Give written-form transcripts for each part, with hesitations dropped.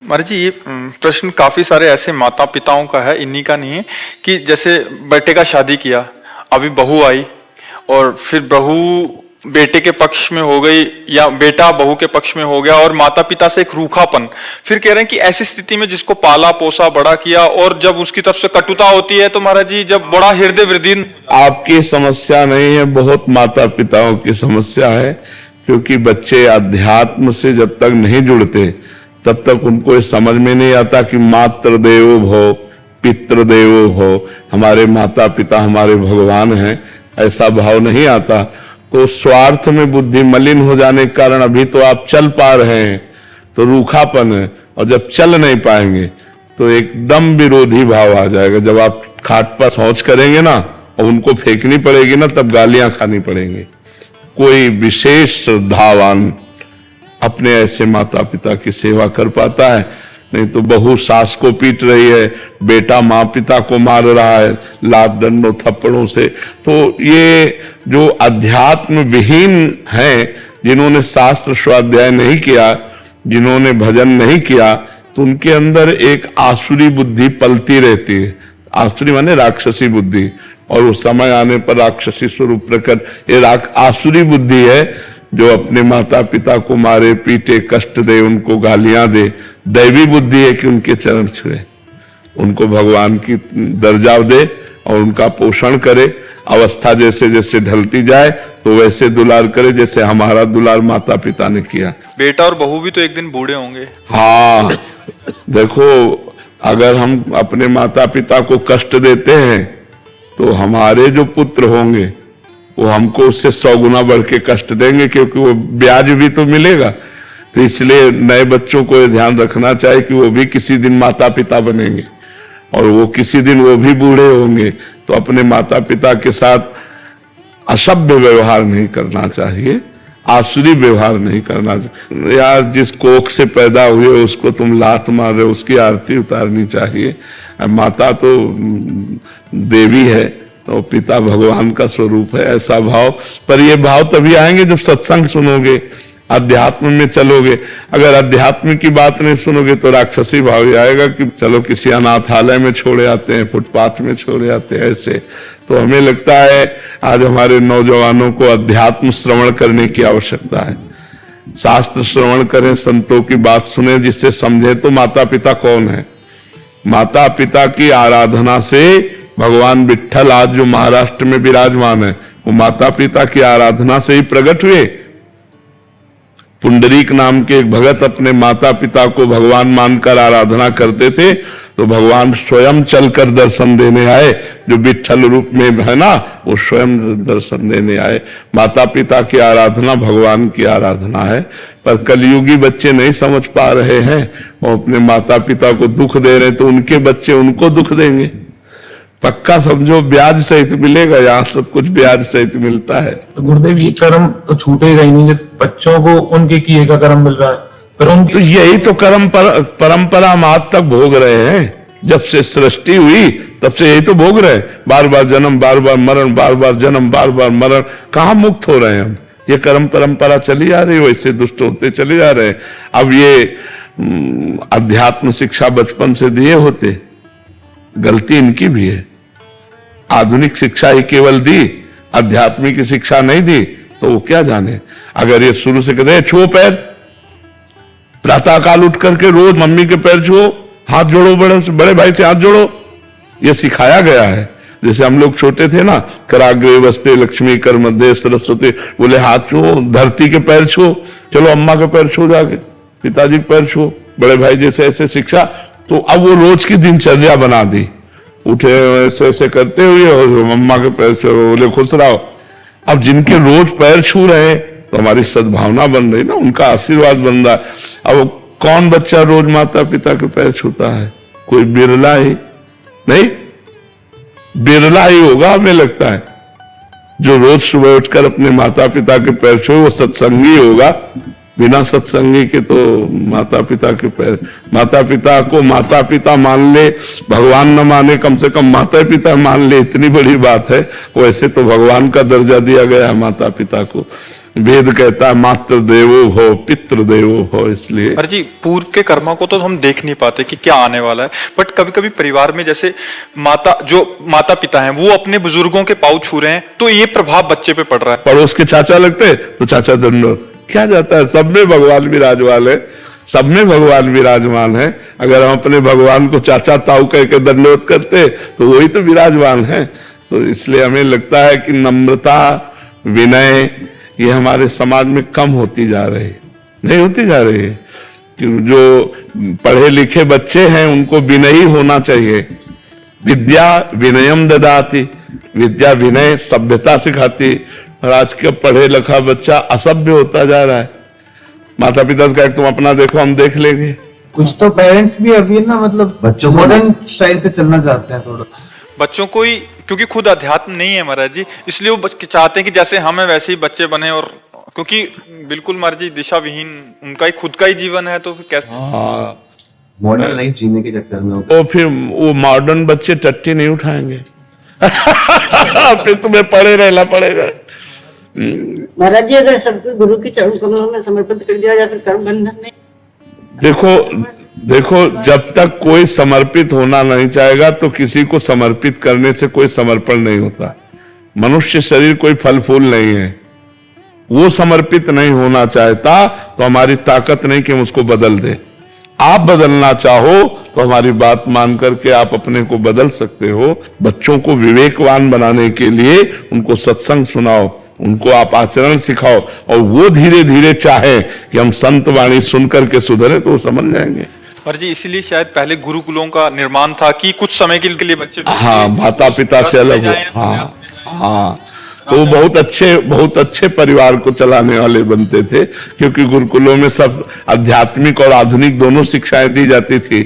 महाराज जी, ये प्रश्न काफी सारे ऐसे माता पिताओं का है, इन्हीं का नहीं है, कि जैसे बेटे का शादी किया, अभी बहू आई और फिर बहू बेटे के पक्ष में हो गई या बेटा बहू के पक्ष में हो गया और माता पिता से एक रूखापन। फिर कह रहे हैं कि ऐसी स्थिति में जिसको पाला पोसा बड़ा किया और जब उसकी तरफ से कटुता होती है तो महाराज जी जब बड़ा हृदय वृद्धि। आपकी समस्या नहीं है, बहुत माता पिताओं की समस्या है, क्योंकि बच्चे अध्यात्म से जब तक नहीं जुड़ते तब तक उनको समझ में नहीं आता कि मातृ देवो भव पितृ देवो भव, हमारे माता पिता हमारे भगवान हैं, ऐसा भाव नहीं आता। तो स्वार्थ में बुद्धि मलिन हो जाने के कारण अभी तो आप चल पा रहे हैं तो रूखापन है, और जब चल नहीं पाएंगे तो एकदम विरोधी भाव आ जाएगा। जब आप खाट पर शौच करेंगे ना और उनको फेंकनी पड़ेगी ना, तब गालियां खानी पड़ेंगी। कोई विशेष श्रद्धावान अपने ऐसे माता पिता की सेवा कर पाता है, नहीं तो बहू सास को पीट रही है, बेटा माँ पिता को मार रहा है लात डंडों थप्पड़ों से। तो ये जो अध्यात्म विहीन हैं, जिन्होंने शास्त्र स्वाध्याय नहीं किया, जिन्होंने भजन नहीं किया, तो उनके अंदर एक आसुरी बुद्धि पलती रहती है। आसुरी माने राक्षसी बुद्धि, और उस समय आने पर राक्षसी स्वरूप प्रकट। ये आसुरी बुद्धि है जो अपने माता पिता को मारे पीटे कष्ट दे, उनको गालियां दे। दैवी बुद्धि है कि उनके चरण छुए, उनको भगवान की दर्जा दे और उनका पोषण करे। अवस्था जैसे जैसे ढलती जाए तो वैसे दुलार करे, जैसे हमारा दुलार माता पिता ने किया। बेटा और बहू भी तो एक दिन बूढ़े होंगे। हाँ, देखो, अगर हम अपने माता पिता को कष्ट देते हैं तो हमारे जो पुत्र होंगे वो हमको उससे 100 गुना बढ़ के कष्ट देंगे, क्योंकि वो ब्याज भी तो मिलेगा। तो इसलिए नए बच्चों को ये ध्यान रखना चाहिए कि वो भी किसी दिन माता पिता बनेंगे और वो किसी दिन वो भी बूढ़े होंगे। तो अपने माता पिता के साथ असभ्य व्यवहार नहीं करना चाहिए, आसुरी व्यवहार नहीं करना चाहिए। यार, जिस कोख से पैदा हुए उसको तुम लात मार रहे हो, उसकी आरती उतारनी चाहिए। माता तो देवी है, तो पिता भगवान का स्वरूप है, ऐसा भाव। पर ये भाव तभी आएंगे जब सत्संग सुनोगे, अध्यात्म में चलोगे। अगर अध्यात्म की बात नहीं सुनोगे तो राक्षसी भाव ही आएगा कि चलो किसी अनाथालय में छोड़े आते हैं, फुटपाथ में छोड़े आते हैं, ऐसे। तो हमें लगता है आज हमारे नौजवानों को अध्यात्म श्रवण करने की आवश्यकता है। शास्त्र श्रवण करें, संतों की बात सुने, जिससे समझे तो माता पिता कौन है। माता पिता की आराधना से भगवान विट्ठल आज जो महाराष्ट्र में विराजमान है, वो माता पिता की आराधना से ही प्रकट हुए। पुंडरीक नाम के एक भगत अपने माता पिता को भगवान मानकर आराधना करते थे, तो भगवान स्वयं चलकर दर्शन देने आए। जो विट्ठल रूप में है ना, वो स्वयं दर्शन देने आए। माता पिता की आराधना भगवान की आराधना है। पर कलयुगी बच्चे नहीं समझ पा रहे हैं, वो अपने माता पिता को दुख दे रहे, तो उनके बच्चे उनको दुख देंगे। पक्का समझो, ब्याज सहित मिलेगा, यहाँ सब कुछ ब्याज सहित मिलता है। तो गुरुदेव, ये कर्म तो छूटेगा ही नहीं, जैसे बच्चों को उनके किए का कर्म मिल रहा है, पर तो यही तो कर्म परंपरा हम आज तक भोग रहे हैं। जब से सृष्टि हुई तब से यही तो भोग रहे हैं। बार बार जन्म, बार बार मरण, बार बार जन्म, बार बार मरण। कहाँ मुक्त हो रहे हैं हम? ये कर्म परंपरा चली जा रही है, वैसे दुष्ट होते चले जा रहे हैं। अब ये अध्यात्म शिक्षा बचपन से दिए होते, गलती इनकी भी है। आधुनिक शिक्षा ही केवल दी, आध्यात्मिक शिक्षा नहीं दी, तो वो क्या जाने। अगर ये शुरू से कहते हैं छुओ पैर, प्रातः काल उठ करके रोज मम्मी के पैर छुओ, हाथ जोड़ो, बड़े भाई से हाथ जोड़ो, ये सिखाया गया है। जैसे हम लोग छोटे थे ना, कराग्रे वस्ते लक्ष्मी कर मध्य सरस्वती, बोले हाथ छुओ, धरती के पैर छुओ, चलो अम्मा के पैर छुओ, जाके पिताजी के पैर छुओ, बड़े भाई जैसे ऐसे शिक्षा। तो अब वो रोज की दिनचर्या बना दी, उठे ऐसे ऐसे करते हुए और मम्मा के पैर छू, बोले खुश रहो। अब जिनके रोज पैर छू रहे हैं तो हमारी सद्भावना बन रही ना, उनका आशीर्वाद बन रहा है। अब कौन बच्चा रोज माता पिता के पैर छूता है? कोई बिरला ही, नहीं बिरला ही होगा हमें लगता है जो रोज सुबह उठकर अपने माता पिता के पैर छूए, वो सत्संगी होगा। बिना सत्संगी के तो माता पिता के पैर, माता पिता को माता पिता मान ले, भगवान न माने, कम से कम माता पिता मान ले, इतनी बड़ी बात है। वैसे तो भगवान का दर्जा दिया गया है माता पिता को। वेद कहता है मातृ देवो भव पितृ देवो भव, इसलिए पर जी पूर्व के कर्मों को तो हम देख नहीं पाते कि क्या आने वाला है, बट कभी कभी परिवार में जैसे माता पिता हैं वो अपने बुजुर्गों के पाँव छू रहे हैं तो ये प्रभाव बच्चे पे पड़ रहा है। पड़ोस के चाचा लगते तो चाचा दंडोत, क्या जाता है, सब में भगवान विराजमान है, सब में भगवान विराजमान है। अगर हम अपने भगवान को चाचा ताऊ कह के दंडोत करते तो वही तो विराजमान है। तो इसलिए हमें लगता है कि नम्रता विनय ये हमारे समाज में कम होती जा रही है, नहीं होती जा रही है। कि जो पढ़े लिखे बच्चे हैं उनको विनयी होना चाहिए। विद्या विनयम ददाति, विद्या विनय सभ्यता सिखाती, और आज के पढ़े लिखा बच्चा असभ्य होता जा रहा है। माता पिता का तुम अपना देखो, हम देख लेंगे। कुछ तो पेरेंट्स भी अभी ना मतलब बच्चों मॉडर्न स्टाइल से चलना चाहते हैं थोड़ा, बच्चों को ही, क्योंकि खुद अध्यात्म नहीं है महाराज जी, इसलिए वो चाहते हैं कि जैसे हम हैं वैसे ही बच्चे बने, और क्योंकि बिल्कुल महाराज जी दिशा विहीन उनका ही खुद का ही जीवन है, तो फिर कैसे। हाँ, मॉडर्न लाइफ जीने के चक्कर में तो फिर वो मॉडर्न बच्चे टट्टी नहीं उठाएंगे। फिर तुम्हें पढ़े रहना पड़ेगा। महाराज जी अगर सबको गुरु के चरण कमलों में समर्पित कर दिया जाए फिर कर्म बंधन में। देखो जब तक कोई समर्पित होना नहीं चाहेगा तो किसी को समर्पित करने से कोई समर्पण नहीं होता। मनुष्य शरीर कोई फल फूल नहीं है, वो समर्पित नहीं होना चाहता तो हमारी ताकत नहीं कि हम उसको बदल दे। आप बदलना चाहो तो हमारी बात मान करके आप अपने को बदल सकते हो। बच्चों को विवेकवान बनाने के लिए उनको सत्संग सुनाओ, उनको आप आचरण सिखाओ, और वो धीरे धीरे चाहे कि हम संत वाणी सुनकर के सुधरे तो वो समझ जाएंगे। पर जी इसीलिए शायद पहले गुरुकुलों का निर्माण था कि कुछ समय के लिए बच्चे, हाँ, माता पिता से अलग हो, हाँ हाँ, तो वो बहुत अच्छे परिवार को चलाने वाले बनते थे, क्योंकि गुरुकुलों में सब आध्यात्मिक और आधुनिक दोनों शिक्षाएं दी जाती थी।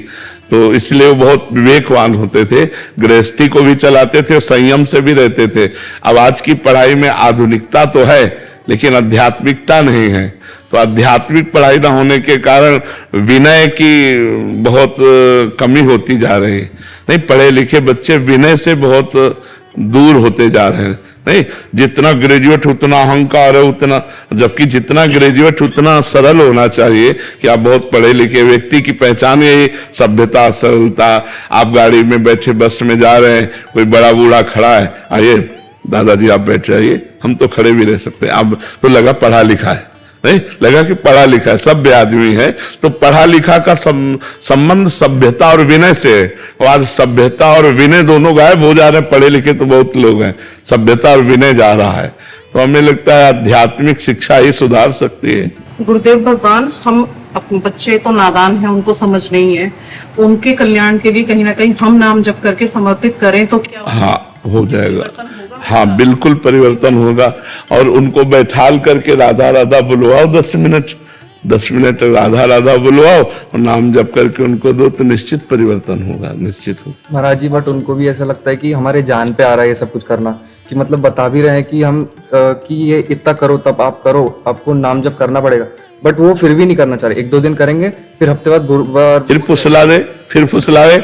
तो इसलिए वो बहुत विवेकवान होते थे, गृहस्थी को भी चलाते थे और संयम से भी रहते थे। अब आज की पढ़ाई में आधुनिकता तो है लेकिन आध्यात्मिकता नहीं है, तो आध्यात्मिक पढ़ाई न होने के कारण विनय की बहुत कमी होती जा रही है। नहीं, पढ़े लिखे बच्चे विनय से बहुत दूर होते जा रहे हैं। नहीं, जितना ग्रेजुएट उतना अहंकार है, उतना, जबकि जितना ग्रेजुएट उतना सरल होना चाहिए कि आप बहुत पढ़े लिखे व्यक्ति की पहचान यही सभ्यता सरलता। आप गाड़ी में बैठे बस में जा रहे हैं, कोई बड़ा बूढ़ा खड़ा है, आइए दादाजी आप बैठ जाइए, हम तो खड़े भी रह सकते हैं। अब तो लगा पढ़ा लिखा है, नहीं लगा कि पढ़ा लिखा है, सभ्य आदमी है। तो पढ़ा लिखा का संबंध सभ्यता और विनय से है, और आज सभ्यता और विनय दोनों गायब हो जा रहे हैं। पढ़े लिखे तो बहुत लोग हैं, सभ्यता और विनय जा रहा है। तो हमें लगता है आध्यात्मिक शिक्षा ही सुधार सकती है। गुरुदेव भगवान, हम अपने बच्चे तो नादान हैं, उनको समझ नहीं है, उनके कल्याण के लिए कहीं ना कहीं हम नाम जप करके समर्पित करें तो क्या हाँ हो जाएगा, हाँ बिल्कुल परिवर्तन होगा। और उनको बैठाल करके राधा राधा बुलवाओ 10 मिनट राधा राधा बुलवाओ और नाम जप करके उनको दो, तो निश्चित परिवर्तन होगा, निश्चित होगा। महाराज जी, बट उनको भी ऐसा लगता है कि हमारे जान पे आ रहा है ये सब कुछ करना, कि मतलब बता भी रहे हैं कि हम कि ये इतना करो तब आप करो, आपको नाम जप करना पड़ेगा, बट वो फिर भी नहीं करना चाह रहे। 1-2 दिन करेंगे, फिर हफ्ते बाद गुरुवार फिर फुसला दे।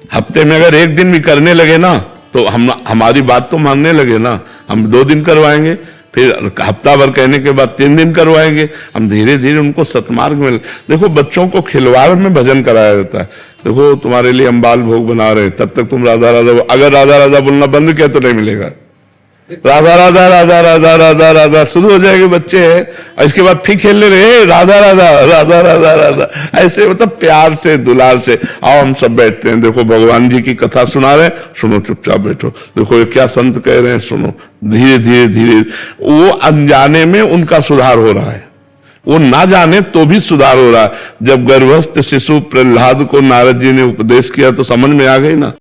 हफ्ते में अगर 1 दिन भी करने लगे ना तो हमारी बात तो मानने लगे ना। हम 2 दिन करवाएंगे, फिर हफ्ता भर कहने के बाद 3 दिन करवाएंगे। हम धीरे धीरे उनको सतमार्ग में, देखो बच्चों को खिलवाड़ में भजन कराया जाता है। देखो तुम्हारे लिए हम बाल भोग बना रहे हैं, तब तक तुम राधा राधा, अगर राधा राधा बोलना बंद किया तो नहीं मिलेगा। राधा राधा राधा राधा राधा राधा शुरू हो जाएंगे बच्चे हैं, और इसके बाद फिर खेलने रहे राधा राधा राधा राधा राधा, ऐसे मतलब प्यार से दुलार से। आओ हम सब बैठते हैं, देखो भगवान जी की कथा सुना रहे हैं, सुनो चुपचाप बैठो, देखो ये क्या संत कह रहे हैं सुनो। धीरे धीरे धीरे वो अनजाने में उनका सुधार हो रहा है, वो ना जाने तो भी सुधार हो रहा है। जब गर्भस्थ शिशु प्रहलाद को नारद जी ने उपदेश किया तो समझ में आ गई ना।